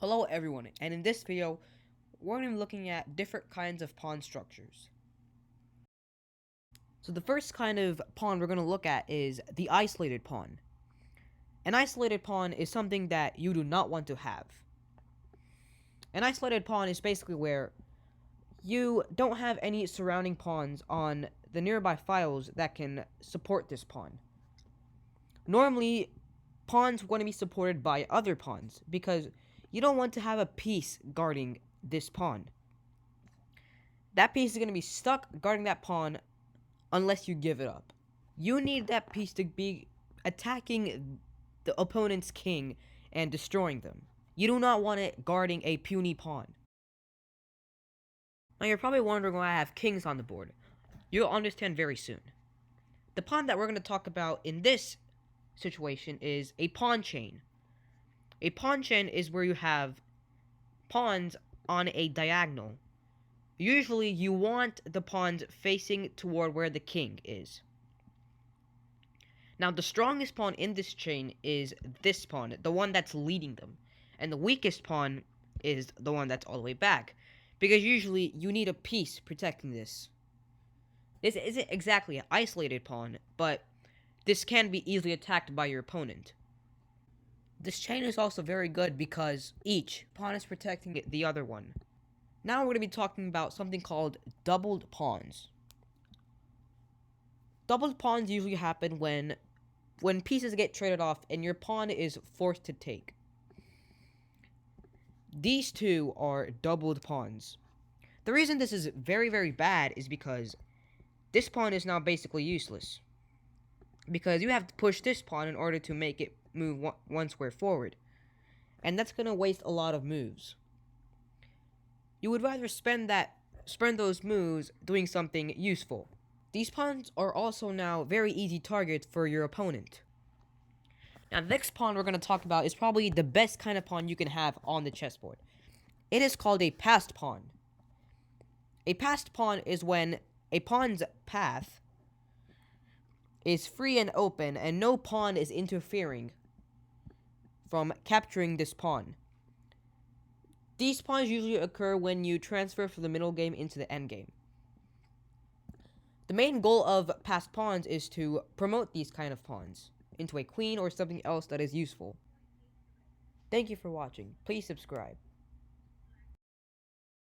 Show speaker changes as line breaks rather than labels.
Hello everyone, and in this video, we're going to be looking at different kinds of pawn structures. So the first kind of pawn we're going to look at is the isolated pawn. An isolated pawn is something that you do not want to have. An isolated pawn is basically where you don't have any surrounding pawns on the nearby files that can support this pawn. Normally, pawns want to be supported by other pawns because you don't want to have a piece guarding this pawn. That piece is going to be stuck guarding that pawn unless you give it up. You need that piece to be attacking the opponent's king and destroying them. You do not want it guarding a puny pawn. Now you're probably wondering why I have kings on the board. You'll understand very soon. The pawn that we're going to talk about in this situation is a pawn chain. A pawn chain is where you have pawns on a diagonal. Usually you want the pawns facing toward where the king is. Now the strongest pawn in this chain is this pawn, the one that's leading them. And the weakest pawn is the one that's all the way back. Because usually you need a piece protecting this. This isn't exactly an isolated pawn, but this can be easily attacked by your opponent. This chain is also very good because each pawn is protecting the other one. Now we're going to be talking about something called doubled pawns. Doubled pawns usually happen when pieces get traded off and your pawn is forced to take. These two are doubled pawns. The reason this is very, very bad is because this pawn is now basically useless. Because you have to push this pawn in order to make it move one square forward. And that's going to waste a lot of moves. You would rather spend those moves doing something useful. These pawns are also now very easy targets for your opponent. Now the next pawn we're going to talk about is probably the best kind of pawn you can have on the chessboard. It is called a passed pawn. A passed pawn is when a pawn's path is free and open and no pawn is interfering from capturing this pawn. These pawns usually occur when you transfer from the middle game into the endgame. The main goal of passed pawns is to promote these kind of pawns into a queen or something else that is useful. Thank you for watching. Please subscribe.